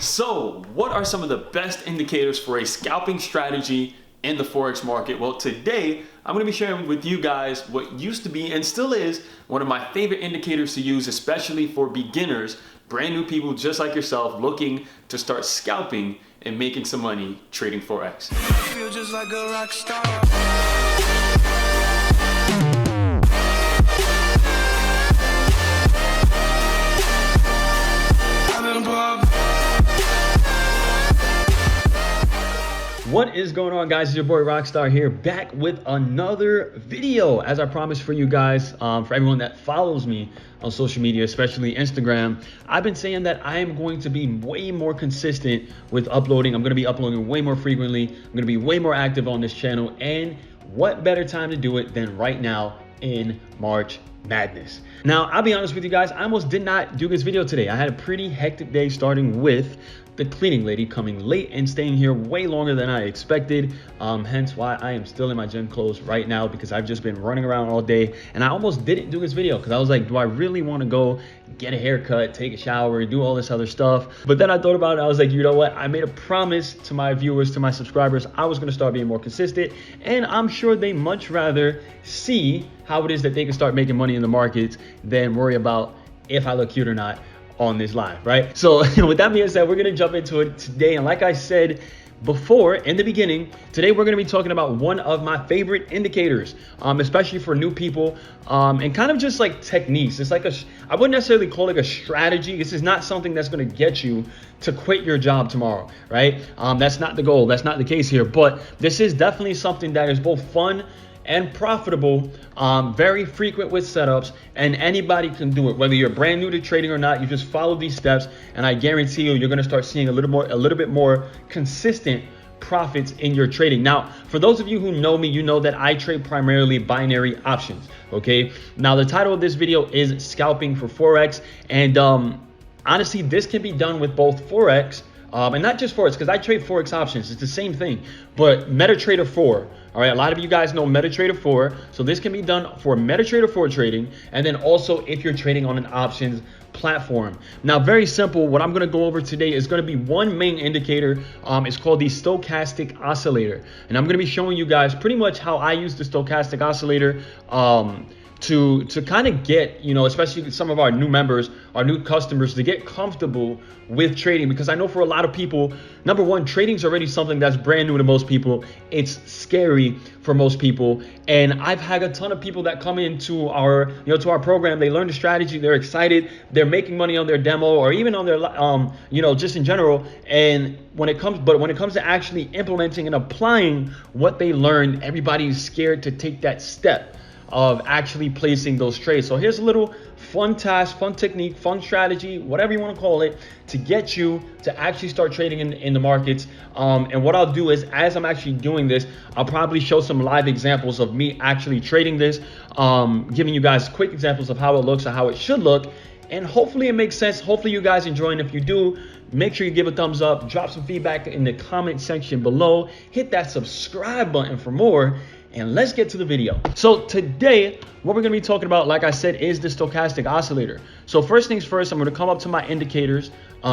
So, what are some of the best indicators for a scalping strategy in the Forex market? Well, today I'm going to be sharing with you guys what used to be and still is one of my favorite indicators to use, especially for beginners, brand new people just like yourself looking to start scalping and making some money trading Forex. I feel just like a rock star. What is going on, guys? It's your boy RockStarr here, back with another video. As I promised for you guys, for everyone that follows me on social media, especially Instagram, I've been saying that I am going to be way more consistent with uploading. I'm going to be uploading way more frequently. I'm going to be way more active on this channel. And what better time to do it than right now in March Madness. Now, I'll be honest with you guys, I almost did not do this video today. I had a pretty hectic day, starting with the cleaning lady coming late and staying here way longer than I expected. Hence why I am still in my gym clothes right now, because I've just been running around all day, and I almost didn't do this video because I was like, do I really want to go get a haircut, take a shower, do all this other stuff? But then I thought about it. I was like, you know what? I made a promise to my viewers, to my subscribers, I was going to start being more consistent, and I'm sure they much rather see how it is that they can start making money in the markets than worry about if I look cute or not on this live, right? So with that being said, we're gonna jump into it today. And like I said before in the beginning, today we're gonna be talking about one of my favorite indicators, especially for new people, and kind of just like techniques. It's like I wouldn't necessarily call it a strategy. This is not something that's gonna get you to quit your job tomorrow, right? That's not the goal. That's not the case here. But this is definitely something that is both fun and profitable, very frequent with setups, and anybody can do it. Whether you're brand new to trading or not, you just follow these steps, and I guarantee you're going to start seeing a little bit more consistent profits in your trading. Now, for those of you who know me, you know that I trade primarily binary options. Okay. Now, the title of this video is Scalping for Forex, and honestly, this can be done with both Forex. And not just Forex, because I trade Forex options. It's the same thing, but MetaTrader 4. All right, a lot of you guys know MetaTrader 4. So this can be done for MetaTrader 4 trading. And then also if you're trading on an options platform. Now, very simple. What I'm going to go over today is going to be one main indicator. It's called the Stochastic oscillator. And I'm going to be showing you guys pretty much how I use the Stochastic oscillator to kind of get, you know, especially some of our new members, our new customers, to get comfortable with trading. Because I know for a lot of people, number one, trading is already something that's brand new to most people. It's scary for most people. And I've had a ton of people that come into our, to our program. They learn the strategy. They're excited. They're making money on their demo, or even on their, just in general. And when it comes to actually implementing and applying what they learned, everybody's scared to take that step of actually placing those trades. So here's a little fun task, fun technique, fun strategy, whatever you want to call it, to get you to actually start trading in the markets. And what I'll do is, as I'm actually doing this, I'll probably show some live examples of me actually trading this, giving you guys quick examples of how it looks or how it should look. And hopefully it makes sense. Hopefully you guys enjoy. And if you do, make sure you give a thumbs up, drop some feedback in the comment section below, hit that subscribe button for more. And let's get to the video. So today, what we're gonna be talking about, like I said, is the stochastic oscillator. So first things first, I'm gonna come up to my indicators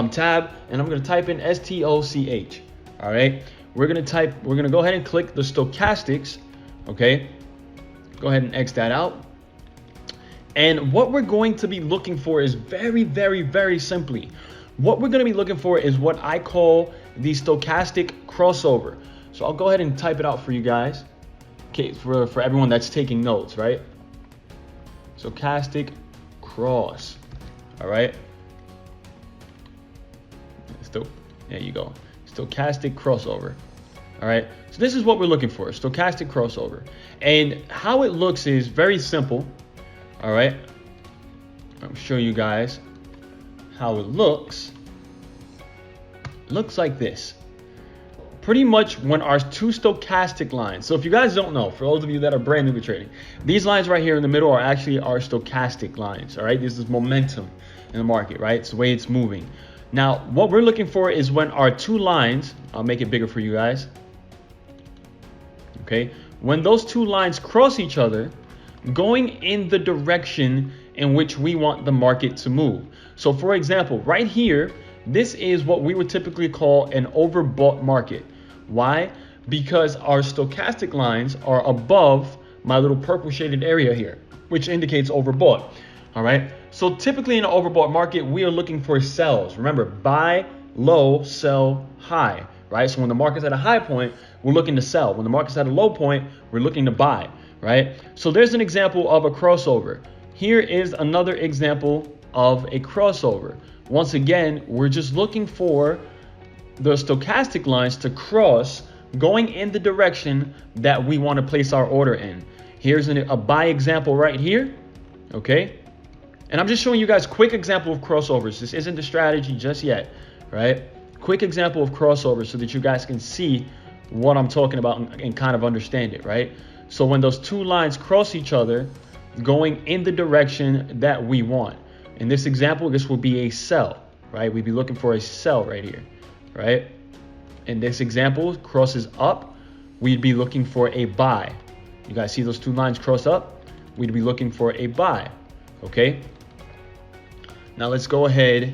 tab, and I'm gonna type in STOCH. All right, we're gonna go ahead and click the stochastics. Okay, go ahead and X that out. And what we're going to be looking for is very, very, very simply, what we're gonna be looking for is what I call the stochastic crossover. So I'll go ahead and type it out for you guys. Okay, for everyone that's taking notes, right? Stochastic cross. All right. There you go. Stochastic crossover. All right. So this is what we're looking for, stochastic crossover. And how it looks is very simple. All right. I'll show you guys how it looks. It looks like this. Pretty much when our two stochastic lines. So if you guys don't know, for those of you that are brand new to trading, these lines right here in the middle are actually our stochastic lines. All right, this is momentum in the market, right? It's the way it's moving. Now, what we're looking for is when our two lines, I'll make it bigger for you guys. Okay, when those two lines cross each other, going in the direction in which we want the market to move. So for example, right here, This is what we would typically call an overbought market. Why? Because our stochastic lines are above my little purple shaded area here, which indicates overbought. All right. So typically in an overbought market, we are looking for sells. Remember, buy low, sell high, right? So when the market's at a high point, we're looking to sell. When the market's at a low point, we're looking to buy, right? So there's an example of a crossover. Here is another example of a crossover. Once again, we're just looking for the stochastic lines to cross going in the direction that we want to place our order in. Here's a buy example right here, okay? And I'm just showing you guys a quick example of crossovers. This isn't the strategy just yet, right? Quick example of crossovers so that you guys can see what I'm talking about and kind of understand it, right? So when those two lines cross each other, going in the direction that we want. In this example, this will be a sell, right? We'd be looking for a sell right here, right? In this example, crosses up, we'd be looking for a buy. You guys see those two lines cross up? We'd be looking for a buy, okay? Now let's go ahead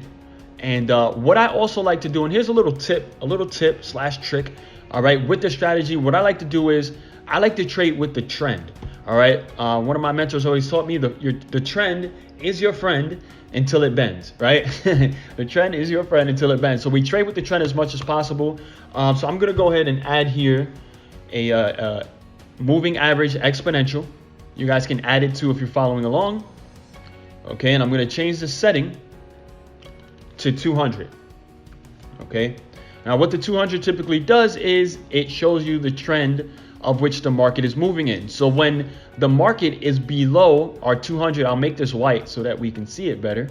and what I also like to do, and here's a little tip slash trick, all right? With the strategy, what I like to do is I like to trade with the trend, all right? One of my mentors always taught me the trend is your friend until it bends, right? The trend is your friend until it bends. So we trade with the trend as much as possible. So I'm gonna go ahead and add here a moving average exponential. You guys can add it too if you're following along. Okay, and I'm gonna change the setting to 200. Okay, now what the 200 typically does is it shows you the trend of which the market is moving in. So when the market is below our 200, I'll make this white so that we can see it better.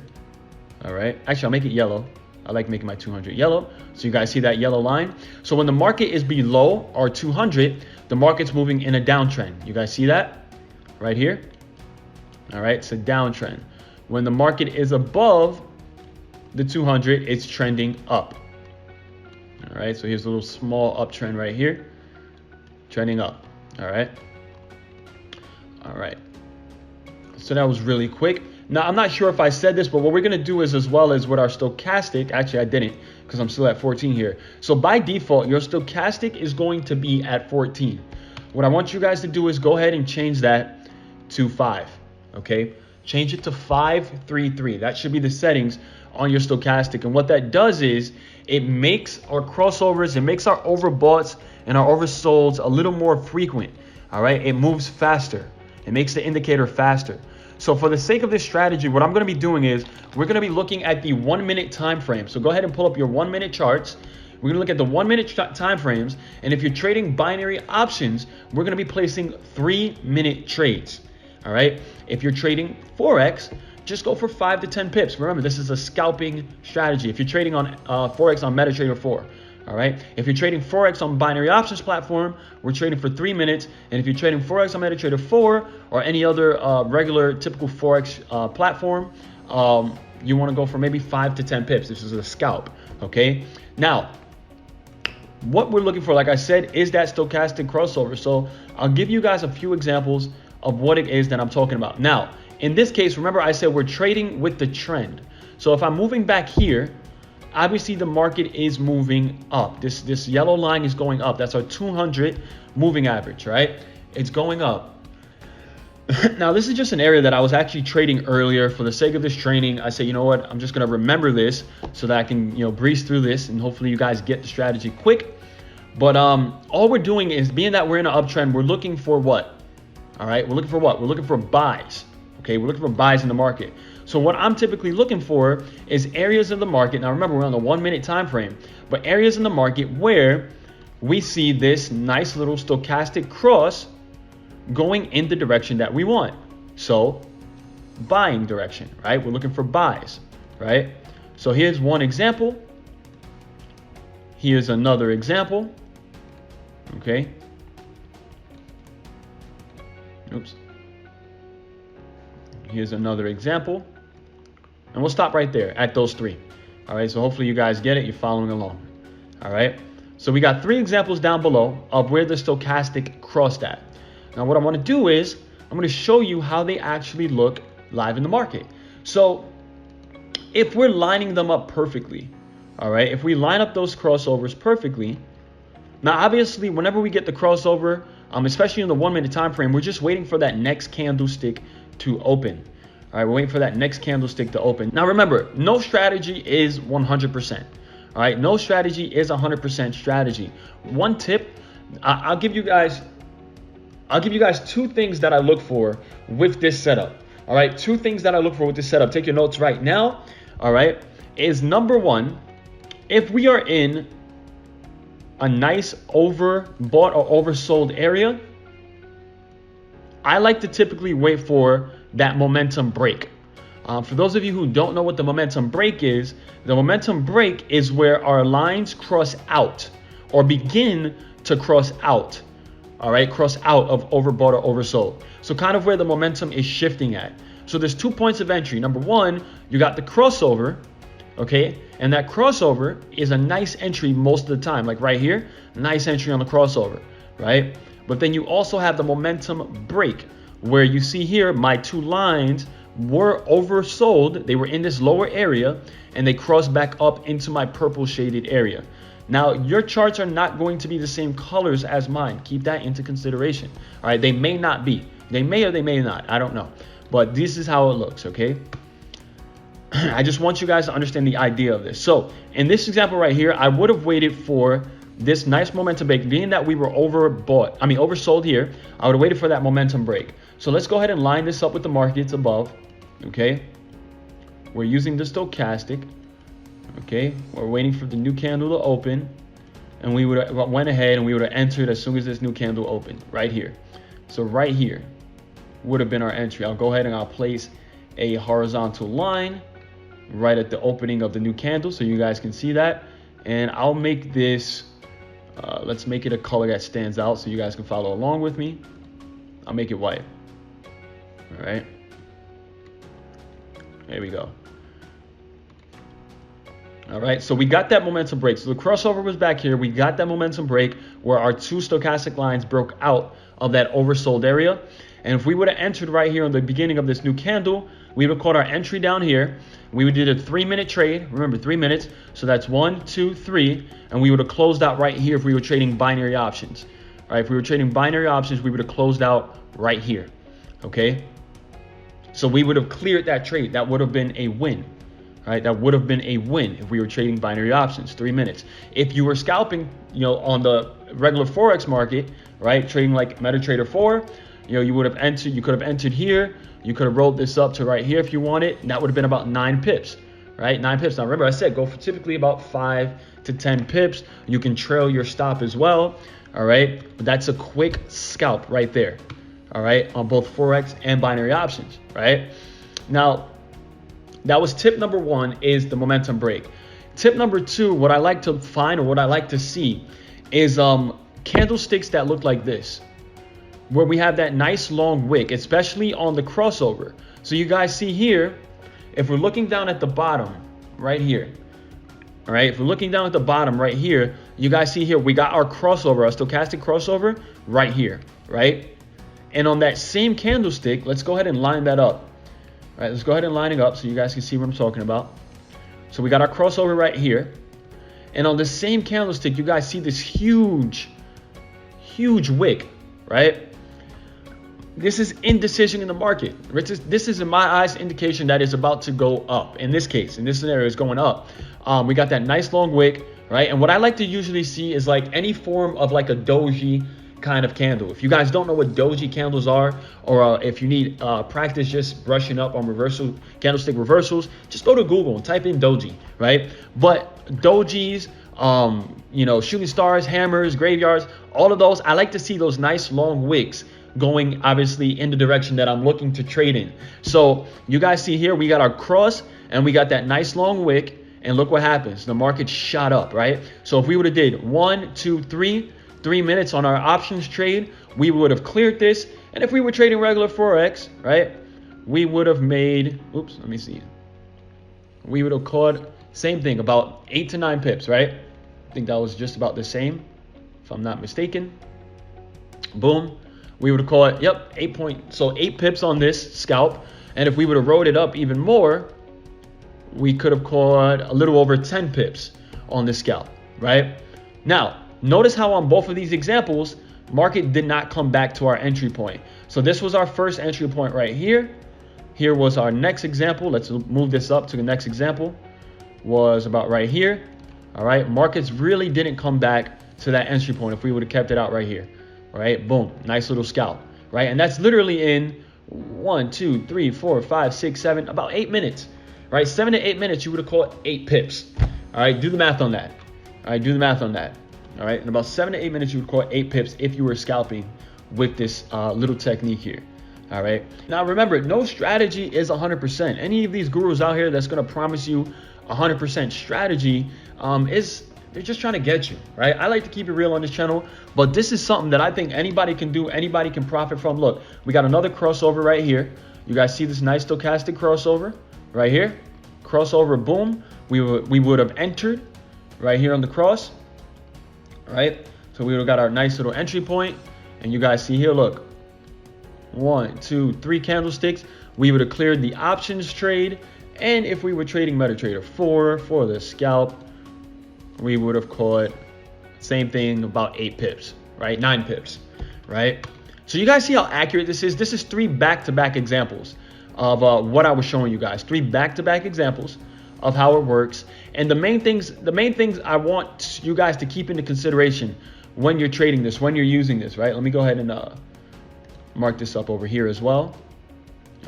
All right, actually I'll make it yellow. I like making my 200 yellow. So you guys see that yellow line? So when the market is below our 200, the market's moving in a downtrend. You guys see that right here? All right, it's a downtrend. When the market is above the 200, it's trending up. All right, so here's a little small uptrend right here, trending up. All right. All right. So that was really quick. Now, I'm not sure if I said this, but what we're going to do is, as well as with our stochastic, actually I didn't because I'm still at 14 here. So by default, your stochastic is going to be at 14. What I want you guys to do is go ahead and change that to 5. Okay. Change it to 533. That should be the settings on your stochastic. And what that does is it makes our crossovers, it makes our overboughts and our oversolds a little more frequent. All right. It moves faster. It makes the indicator faster. So for the sake of this strategy, what I'm going to be doing is we're going to be looking at the 1 minute time frame. So go ahead and pull up your 1 minute charts. We're going to look at the 1 minute time frames. And if you're trading binary options, we're going to be placing 3 minute trades. All right. If you're trading Forex, just go for 5 to 10 pips. Remember, this is a scalping strategy. If you're trading on Forex on MetaTrader 4. All right. If you're trading Forex on binary options platform, we're trading for 3 minutes. And if you're trading Forex on MetaTrader 4 or any other regular typical Forex platform, you want to go for maybe 5 to 10 pips. This is a scalp. Okay. Now, what we're looking for, like I said, is that stochastic crossover. So I'll give you guys a few examples of what it is that I'm talking about. Now, in this case, remember I said we're trading with the trend. So if I'm moving back here, obviously the market is moving up. This yellow line is going up. That's our 200 moving average, right? It's going up. Now, this is just an area that I was actually trading earlier. For the sake of this training, I say, you know what? I'm just going to remember this so that I can, breeze through this, and hopefully you guys get the strategy quick. But all we're doing is, being that we're in an uptrend, we're looking for what? All right, we're looking for what? We're looking for buys. Okay, we're looking for buys in the market. So what I'm typically looking for is areas of the market. Now remember, we're on the 1 minute time frame, but areas in the market where we see this nice little stochastic cross going in the direction that we want. So buying direction, right? We're looking for buys, right? So here's one example. Here's another example. Okay. Oops. Here's another example. And we'll stop right there at those 3. All right, so hopefully you guys get it. You're following along. All right, so we got 3 examples down below of where the stochastic crossed at. Now what I want to do is I'm going to show you how they actually look live in the market. So if we're lining them up perfectly, All right, if we line up those crossovers perfectly, now obviously whenever we get the crossover, especially in the 1 minute time frame, we're just waiting for that next candlestick to open. All right, we're waiting for that next candlestick to open. Now remember, no strategy is 100%. All right, no strategy is 100% strategy. One tip, I'll give you guys two things that I look for with this setup. All right, two things that I look for with this setup. Take your notes right now. All right, is number one, if we are in a nice overbought or oversold area, I like to typically wait for that momentum break. For those of you who don't know what the momentum break is, the momentum break is where our lines cross out or begin to cross out. All right, cross out of overbought or oversold. So kind of where the momentum is shifting at. So there's 2 points of entry. Number one, you got the crossover, okay? And that crossover is a nice entry most of the time, like right here, nice entry on the crossover, right? But then you also have the momentum break, where you see here my 2 lines were oversold. They were in this lower area and they crossed back up into my purple shaded area. Now, your charts are not going to be the same colors as mine. Keep that into consideration. All right, they may not be. They may or they may not. I don't know. But this is how it looks, okay? I just want you guys to understand the idea of this. So, in this example right here, I would have waited for this nice momentum break. Being that we were oversold here, I would have waited for that momentum break. So, let's go ahead and line this up with the markets above, okay? We're using the stochastic. Okay, we're waiting for the new candle to open, and we would have went ahead and we would have entered as soon as this new candle opened right here. So right here would have been our entry. I'll go ahead and I'll place a horizontal line right at the opening of the new candle so you guys can see that. And I'll make this, let's make it a color that stands out so you guys can follow along with me. I'll make it white. All right, there we go. All right, so we got that momentum break. So the crossover was back here. We got that momentum break where our 2 stochastic lines broke out of that oversold area. And if we would have entered right here in the beginning of this new candle, we would have caught our entry down here. We would do a 3-minute trade. Remember, 3 minutes. So that's 1, 2, 3. And we would have closed out right here if we were trading binary options. All right, if we were trading binary options, we would have closed out right here. Okay, so we would have cleared that trade. That would have been a win. Right, that would have been a win if we were trading binary options, 3 minutes. If you were scalping, on the regular Forex market, right, trading like MetaTrader 4, you would have entered, you could have entered here, you could have rolled this up to right here if you wanted, and that would have been about 9 pips, right, 9 pips. Now remember, I said go for typically about 5 to 10 pips. You can trail your stop as well, all right, but that's a quick scalp right there, all right, on both Forex and binary options, right? Now, that was tip number 1, is the momentum break. Tip number 2, what I like to find or what I like to see is candlesticks that look like this, where we have that nice long wick, especially on the crossover. So you guys see here, if we're looking down at the bottom right here, all right, if we're looking down at the bottom right here, you guys see here, we got our crossover, our stochastic crossover right here, right? And on that same candlestick, let's go ahead and line that up. All right, let's go ahead and line it up so you guys can see what I'm talking about. So we got our crossover right here. And on the same candlestick, you guys see this huge wick, right? This is indecision in the market. This is in my eyes indication that it's about to go up. In this case, in this scenario, it's going up. We got that nice long wick, right? And what I like to usually see is like any form of like a doji kind of candle. If you guys don't know what doji candles are, or if you need practice just brushing up on candlestick reversals, just go to Google and type in doji, right? But dojis, shooting stars, hammers, graveyards, all of those, I like to see those nice long wicks going obviously in the direction that I'm looking to trade in. So you guys see here, we got our cross and we got that nice long wick, and look what happens. The market shot up, right? So if we would have did 1, 2, 3 minutes on our options trade, we would have cleared this. And if we were trading regular Forex, right, we would have made, let me see. We would have caught, same thing, about 8 to 9 pips, right? I think that was just about the same, if I'm not mistaken. Boom. We would have caught, 8 pips on this scalp. And if we would have rolled it up even more, we could have caught a little over 10 pips. on this scalp, right? Now, notice how on both of these examples, market did not come back to our entry point. So this was our first entry point right here. Here was our next example. Let's move this up to the next example. Was about right here. All right, markets really didn't come back to that entry point if we would have kept it out right here. All right, boom, nice little scalp, right? And that's literally in 1, 2, 3, 4, 5, 6, 7, about 8 minutes, right? 7 to 8 minutes, you would have caught 8 pips. All right, do the math on that. All right, do the math on that. All right, in about 7 to 8 minutes, you would caught 8 pips if you were scalping with this little technique here. All right, now remember, no strategy is 100%. Any of these gurus out here that's going to promise you 100% strategy they're just trying to get you, right? I like to keep it real on this channel, but this is something that I think anybody can do, anybody can profit from. Look, we got another crossover right here. You guys see this nice stochastic crossover right here? Crossover, boom. We would have entered right here on the cross, right? So we would have got our nice little entry point, and you guys see here, look, 1, 2, 3 candlesticks. We would have cleared the options trade, and if we were trading MetaTrader 4 for the scalp, we would have caught same thing, about 8 pips, right? 9 pips, right? So you guys see how accurate this is? This is 3 back-to-back examples of what I was showing you guys. 3 back-to-back examples of how it works. And the main things I want you guys to keep into consideration when you're trading this, when you're using this, right? Let me go ahead and mark this up over here as well.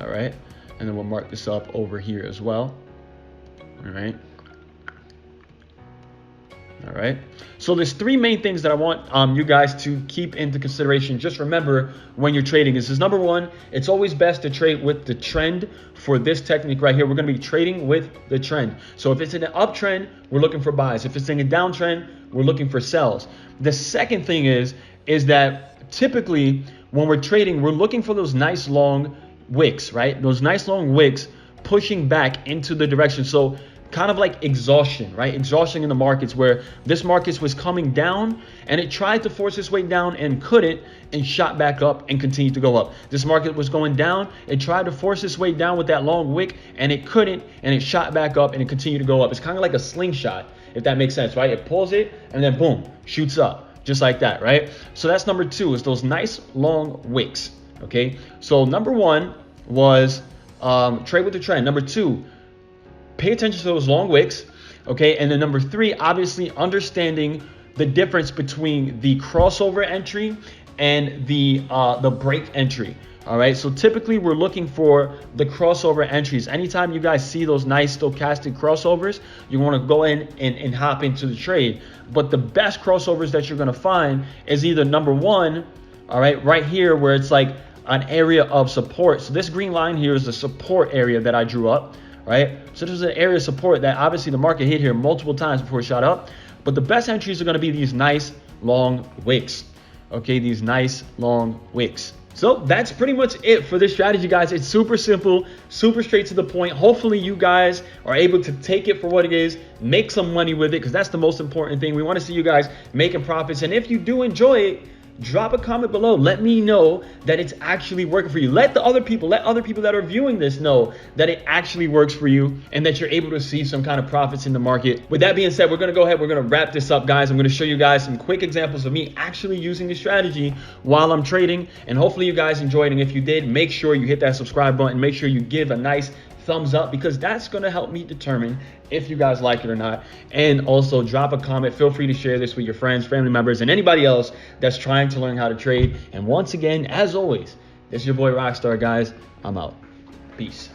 All right. And then we'll mark this up over here as well. All right. All right. So there's 3 main things that I want you guys to keep into consideration. Just remember when you're trading. This is number 1. It's always best to trade with the trend. For this technique right here, we're going to be trading with the trend. So if it's in an uptrend, we're looking for buys. If it's in a downtrend, we're looking for sells. The second thing is that typically when we're trading, we're looking for those nice long wicks, right? Those nice long wicks pushing back into the direction. So kind of like exhaustion, right? Exhaustion in the markets, where this market was coming down and it tried to force its way down and couldn't, and shot back up and continued to go up. This market was going down. It tried to force its way down with that long wick and it couldn't, and it shot back up and it continued to go up. It's kind of like a slingshot, if that makes sense, right? It pulls it and then boom, shoots up just like that, right? So that's number 2, is those nice long wicks. Okay. So number 1 was trade with the trend. Number 2, pay attention to those long wicks, okay? And then number 3, obviously understanding the difference between the crossover entry and the break entry. All right, so typically we're looking for the crossover entries. Anytime you guys see those nice stochastic crossovers, you want to go in and hop into the trade. But the best crossovers that you're going to find is either number 1, all right here, where it's like an area of support. So this green line here is the support area that I drew up. Right? So this is an area of support that obviously the market hit here multiple times before it shot up. But the best entries are going to be these nice long wicks. Okay, these nice long wicks. So that's pretty much it for this strategy, guys. It's super simple, super straight to the point. Hopefully you guys are able to take it for what it is, make some money with it, because that's the most important thing. We want to see you guys making profits. And if you do enjoy it, drop a comment below. Let me know that it's actually working for you. Let other people that are viewing this know that it actually works for you and that you're able to see some kind of profits in the market. With that being said, we're going to go ahead. We're going to wrap this up, guys. I'm going to show you guys some quick examples of me actually using this strategy while I'm trading. And hopefully you guys enjoyed. And if you did, make sure you hit that subscribe button. Make sure you give a nice thumbs up, because that's going to help me determine if you guys like it or not. And also drop a comment. Feel free to share this with your friends, family members, and anybody else that's trying to learn how to trade. And once again, as always, this is your boy RockStarr, guys. I'm out. Peace.